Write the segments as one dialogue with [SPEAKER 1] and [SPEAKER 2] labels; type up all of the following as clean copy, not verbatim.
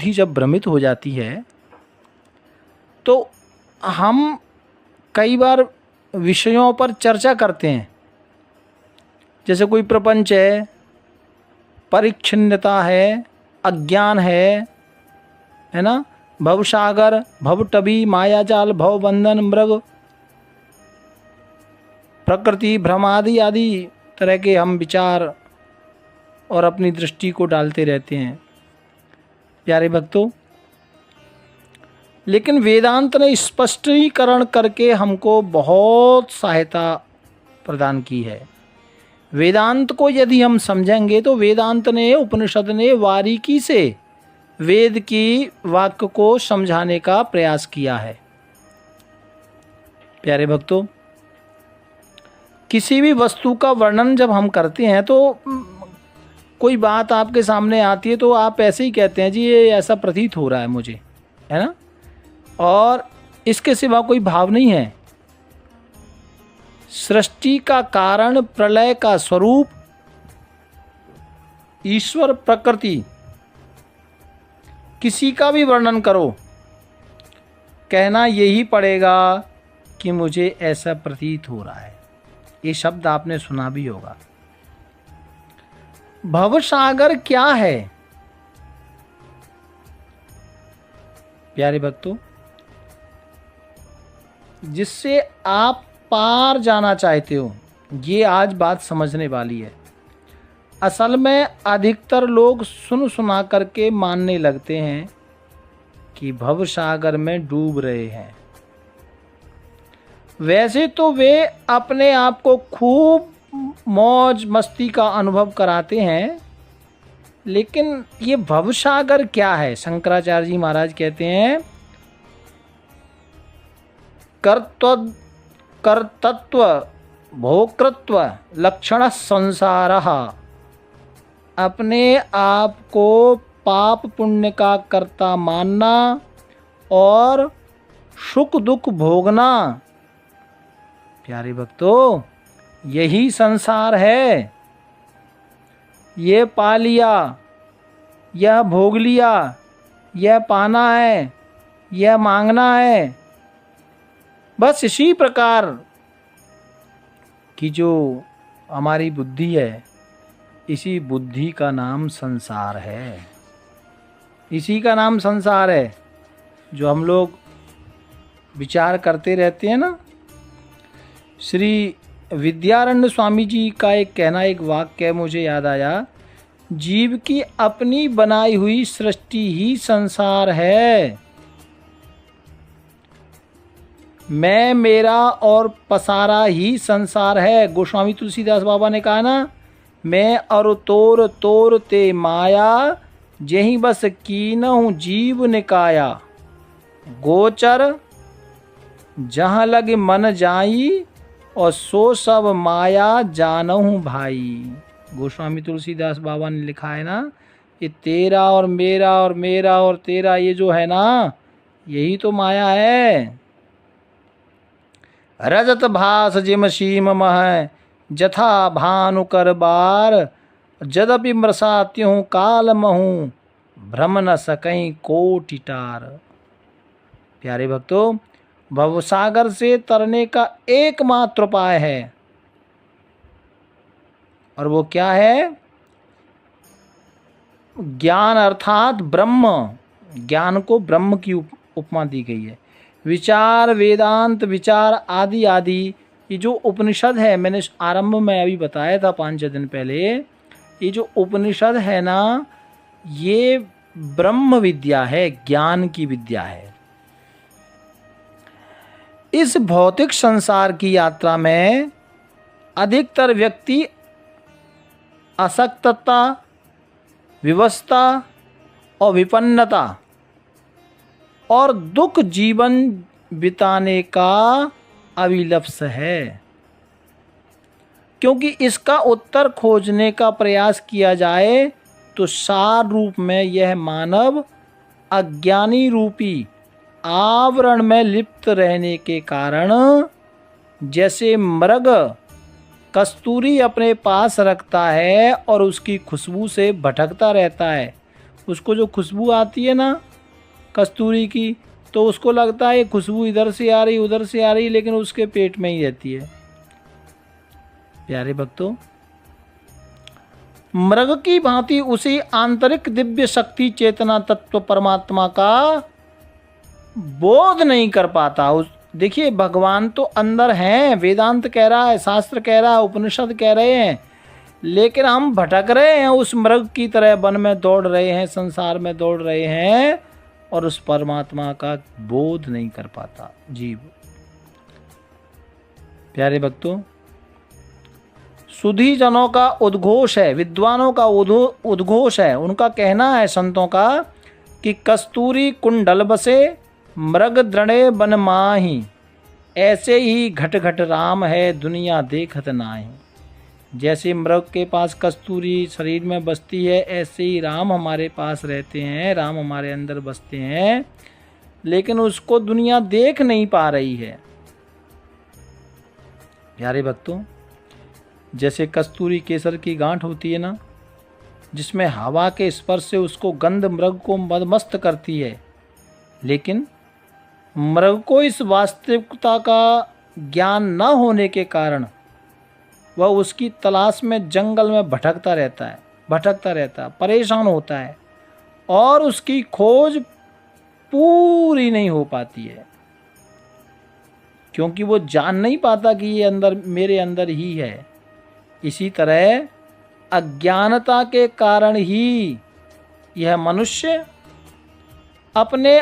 [SPEAKER 1] बुद्धि जब भ्रमित हो जाती है तो हम कई बार विषयों पर चर्चा करते हैं, जैसे कोई प्रपंच है, परिच्छिन्नता है, अज्ञान है ना, भवसागर, भवटबी, मायाजाल, भवबंधन, मृग, प्रकृति, भ्रम आदि आदि तरह के हम विचार और अपनी दृष्टि को डालते रहते हैं प्यारे भक्तों। लेकिन वेदांत ने स्पष्टीकरण करके हमको बहुत सहायता प्रदान की है। वेदांत को यदि हम समझेंगे तो वेदांत ने, उपनिषद ने बारीकी से वेद की वाक्य को समझाने का प्रयास किया है। प्यारे भक्तों, किसी भी वस्तु का वर्णन जब हम करते हैं तो कोई बात आपके सामने आती है तो आप ऐसे ही कहते हैं, जी ये ऐसा प्रतीत हो रहा है मुझे, है ना, और इसके सिवा कोई भाव नहीं है। सृष्टि का कारण, प्रलय का स्वरूप, ईश्वर, प्रकृति, किसी का भी वर्णन करो, कहना यही पड़ेगा कि मुझे ऐसा प्रतीत हो रहा है। ये शब्द आपने सुना भी होगा। भवसागर क्या है प्यारे भक्तों? जिससे आप पार जाना चाहते हो, ये आज बात समझने वाली है। असल में अधिकतर लोग सुन सुना करके मानने लगते हैं कि भवसागर में डूब रहे हैं। वैसे तो वे अपने आप को खूब मौज मस्ती का अनुभव कराते हैं, लेकिन ये भवसागर क्या है? शंकराचार्य जी महाराज कहते हैं, कर्तृत्व भोक्तृत्व लक्षण संसारः। अपने आप को पाप पुण्य का कर्ता मानना और सुख दुख भोगना। प्यारे भक्तों, यही संसार है। ये पा लिया, यह भोग लिया, यह पाना है, यह मांगना है। बस इसी प्रकार की जो हमारी बुद्धि है, इसी बुद्धि का नाम संसार है। इसी का नाम संसार है जो हम लोग विचार करते रहते हैं ना। श्री विद्यारण्य स्वामी जी का एक कहना, एक वाक्य मुझे याद आया, जीव की अपनी बनाई हुई सृष्टि ही संसार है। मैं, मेरा और पसारा ही संसार है। गोस्वामी तुलसीदास बाबा ने कहा ना, मैं और तोर तोर ते माया, जेहि बस कीनहु जीव निकाया। गोचर जहाँ लगे मन जाई, और सो सब माया जानहु भाई। गोस्वामी तुलसीदास बाबा ने लिखा है ना, ये तेरा और मेरा और मेरा और तेरा, ये जो है ना, यही तो माया है। रजत भास जिम सीम मह, जथा भानु कर बार। जदपि मृषा त्यों काल महू, भ्रम न सकई कोटि टार। प्यारे भक्तों, भवसागर से तरने का एकमात्र उपाय है, और वो क्या है? ज्ञान अर्थात ब्रह्म। ज्ञान को ब्रह्म की उपमा दी गई है। विचार, वेदांत विचार आदि आदि, ये जो उपनिषद है, मैंने आरंभ में अभी बताया था 5-6 दिन पहले, ये जो उपनिषद है ना, ये ब्रह्म विद्या है, ज्ञान की विद्या है। इस भौतिक संसार की यात्रा में अधिकतर व्यक्ति असक्तता, विवशता और विपन्नता और दुख जीवन बिताने का अभिलप्स है। क्योंकि इसका उत्तर खोजने का प्रयास किया जाए तो सार रूप में यह मानव अज्ञानी रूपी आवरण में लिप्त रहने के कारण, जैसे मृग कस्तूरी अपने पास रखता है और उसकी खुशबू से भटकता रहता है, उसको जो खुशबू आती है ना कस्तूरी की, तो उसको लगता है ये खुशबू इधर से आ रही उधर से आ रही, लेकिन उसके पेट में ही रहती है। प्यारे भक्तों, मृग की भांति उसी आंतरिक दिव्य शक्ति चेतना तत्व परमात्मा का बोध नहीं कर पाता। देखिए, भगवान तो अंदर हैं, वेदांत कह रहा है, शास्त्र कह रहा है, उपनिषद कह रहे हैं, लेकिन हम भटक रहे हैं, उस मृग की तरह वन में दौड़ रहे हैं, संसार में दौड़ रहे हैं, और उस परमात्मा का बोध नहीं कर पाता जीव। प्यारे भक्तों, सुधी जनों का उद्घोष है, विद्वानों का उद्घोष है, उनका कहना है संतों का कि कस्तूरी कुंडल बसे मृग दृढ़े बन माही, ऐसे ही घट घट राम है दुनिया देखत नाही। जैसे मृग के पास कस्तूरी शरीर में बसती है, ऐसे ही राम हमारे पास रहते हैं, राम हमारे अंदर बसते हैं, लेकिन उसको दुनिया देख नहीं पा रही है। प्यारे भक्तों, जैसे कस्तूरी केसर की गांठ होती है ना, जिसमें हवा के स्पर्श से उसको गंध मृग को मदमस्त करती है, लेकिन मृग को इस वास्तविकता का ज्ञान न होने के कारण वह उसकी तलाश में जंगल में भटकता रहता है, परेशान होता है, और उसकी खोज पूरी नहीं हो पाती है, क्योंकि वो जान नहीं पाता कि ये अंदर मेरे अंदर ही है। इसी तरह अज्ञानता के कारण ही यह मनुष्य अपने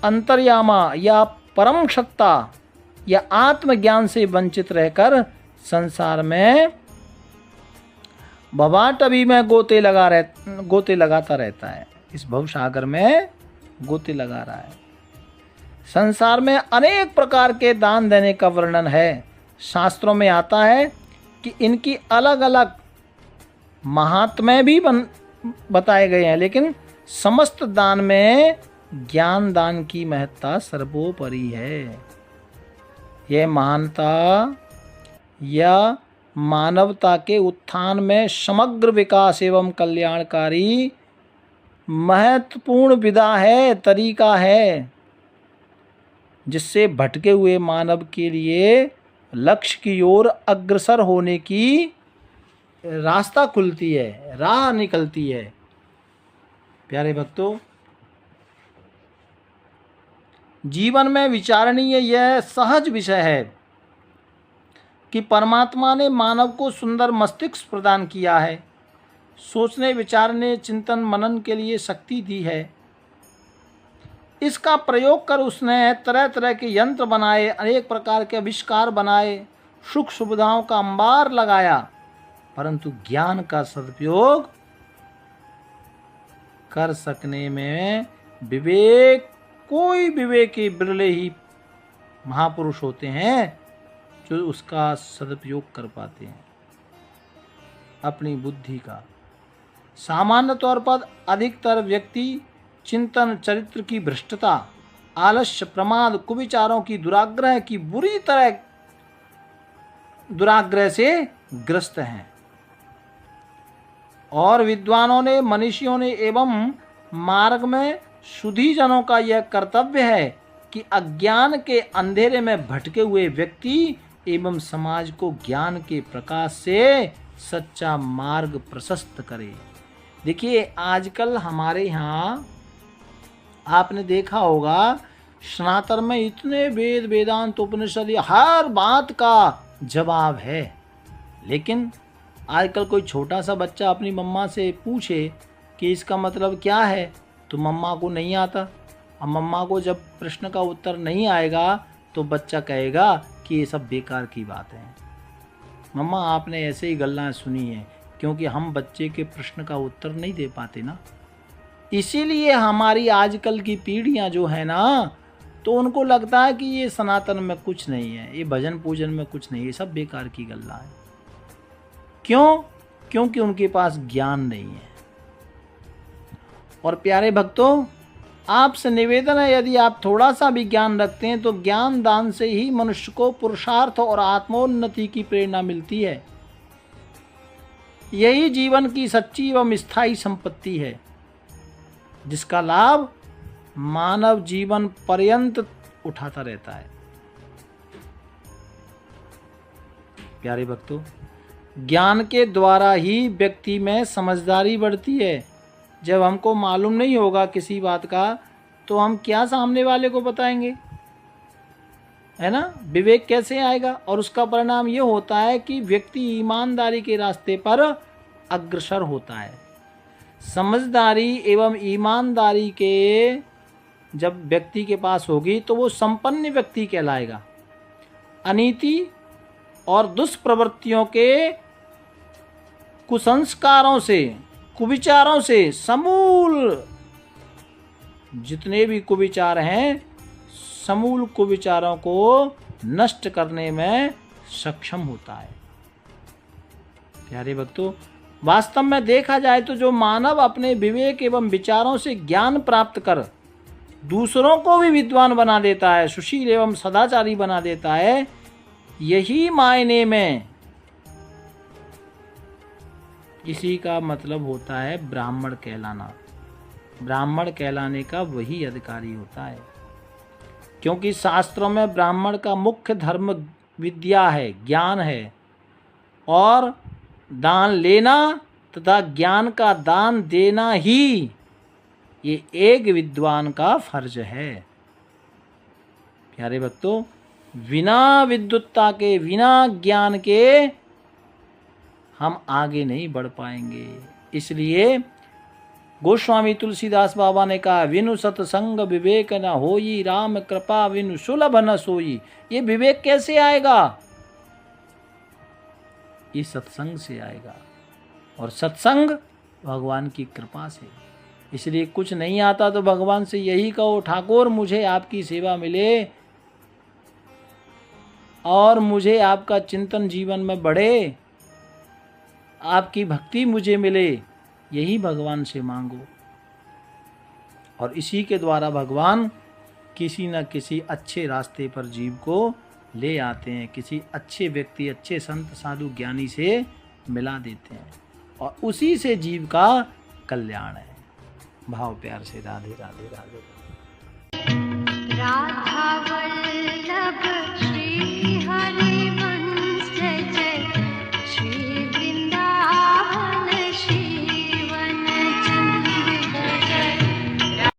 [SPEAKER 1] अंतर्यामा या परम सत्ता या आत्मज्ञान से वंचित रहकर संसार में भवाटवी में गोते लगाता रहता है। इस भवसागर में गोते लगा रहा है। संसार में अनेक प्रकार के दान देने का वर्णन है। शास्त्रों में आता है कि इनकी अलग अलग महात्म्य भी बताए गए हैं, लेकिन समस्त दान में ज्ञान दान की महत्ता सर्वोपरि है। यह महानता या मानवता के उत्थान में समग्र विकास एवं कल्याणकारी महत्वपूर्ण विधा है, तरीका है, जिससे भटके हुए मानव के लिए लक्ष्य की ओर अग्रसर होने की रास्ता खुलती है, राह निकलती है। प्यारे भक्तों, जीवन में विचारणीय यह सहज विषय है कि परमात्मा ने मानव को सुंदर मस्तिष्क प्रदान किया है, सोचने विचारने चिंतन मनन के लिए शक्ति दी है। इसका प्रयोग कर उसने तरह तरह के यंत्र बनाए, अनेक प्रकार के आविष्कार बनाए, सुख सुविधाओं का अंबार लगाया, परंतु ज्ञान का सदुपयोग कर सकने में कोई विवेकी बिरले ही महापुरुष होते हैं जो उसका सदुपयोग कर पाते हैं अपनी बुद्धि का। सामान्य तौर पर अधिकतर व्यक्ति चिंतन चरित्र की भ्रष्टता, आलस्य, प्रमाद, कुविचारों की दुराग्रह की बुरी तरह दुराग्रह से ग्रस्त हैं, और विद्वानों ने, मनीषियों ने एवं मार्ग में सुधी जनों का यह कर्तव्य है कि अज्ञान के अंधेरे में भटके हुए व्यक्ति एवं समाज को ज्ञान के प्रकाश से सच्चा मार्ग प्रशस्त करे। देखिए, आजकल हमारे यहाँ आपने देखा होगा, सनातन में इतने वेद वेदांत उपनिषद हर बात का जवाब है, लेकिन आजकल कोई छोटा सा बच्चा अपनी मम्मा से पूछे कि इसका मतलब क्या है, तो मम्मा को नहीं आता। अब मम्मा को जब प्रश्न का उत्तर नहीं आएगा तो बच्चा कहेगा कि ये सब बेकार की बात है। मम्मा, आपने ऐसे ही गल्लां सुनी है, क्योंकि हम बच्चे के प्रश्न का उत्तर नहीं दे पाते ना। इसीलिए हमारी आजकल की पीढ़ियां जो है ना, तो उनको लगता है कि ये सनातन में कुछ नहीं है, ये भजन पूजन में कुछ नहीं है, सब बेकार की गल्ला है। क्यों? क्योंकि उनके पास ज्ञान नहीं है। और प्यारे भक्तों, आपसे निवेदन है, यदि आप थोड़ा सा भी ज्ञान रखते हैं तो ज्ञान दान से ही मनुष्य को पुरुषार्थ और आत्मोन्नति की प्रेरणा मिलती है। यही जीवन की सच्ची एवं स्थायी संपत्ति है। जिसका लाभ मानव जीवन पर्यंत उठाता रहता है। प्यारे भक्तों, ज्ञान के द्वारा ही व्यक्ति में समझदारी बढ़ती है। जब हमको मालूम नहीं होगा किसी बात का तो हम क्या सामने वाले को बताएंगे, है ना। विवेक कैसे आएगा? और उसका परिणाम ये होता है कि व्यक्ति ईमानदारी के रास्ते पर अग्रसर होता है। समझदारी एवं ईमानदारी के जब व्यक्ति के पास होगी तो वो संपन्न व्यक्ति कहलाएगा। अनीति और दुष्प्रवृत्तियों के कुसंस्कारों से, कुविचारों से समूल जितने भी कुविचार हैं, समूल कुविचारों को नष्ट करने में सक्षम होता है। प्यारे भक्तों, वास्तव में देखा जाए तो जो मानव अपने विवेक एवं विचारों से ज्ञान प्राप्त कर दूसरों को भी विद्वान बना देता है, सुशील एवं सदाचारी बना देता है, यही मायने में इसी का मतलब होता है ब्राह्मण कहलाना। ब्राह्मण कहलाने का वही अधिकारी होता है, क्योंकि शास्त्रों में ब्राह्मण का मुख्य धर्म विद्या है, ज्ञान है, और दान लेना तथा ज्ञान का दान देना ही ये एक विद्वान का फर्ज है। प्यारे भक्तों, बिना विद्वत्ता के, बिना ज्ञान के हम आगे नहीं बढ़ पाएंगे। इसलिए गोस्वामी तुलसीदास बाबा ने कहा, विनु सत्संग विवेक न होई, राम कृपा विनु सुलभ न सोई। ये विवेक कैसे आएगा? ये सत्संग से आएगा, और सत्संग भगवान की कृपा से। इसलिए कुछ नहीं आता तो भगवान से यही कहो, ठाकुर मुझे आपकी सेवा मिले और मुझे आपका चिंतन जीवन में बढ़े, आपकी भक्ति मुझे मिले, यही भगवान से मांगो। और इसी के द्वारा भगवान किसी न किसी अच्छे रास्ते पर जीव को ले आते हैं, किसी अच्छे व्यक्ति, अच्छे संत साधु ज्ञानी से मिला देते हैं, और उसी से जीव का कल्याण है। भाव प्यार से राधे राधे राधे।
[SPEAKER 2] राधा वल्लभ श्री हरि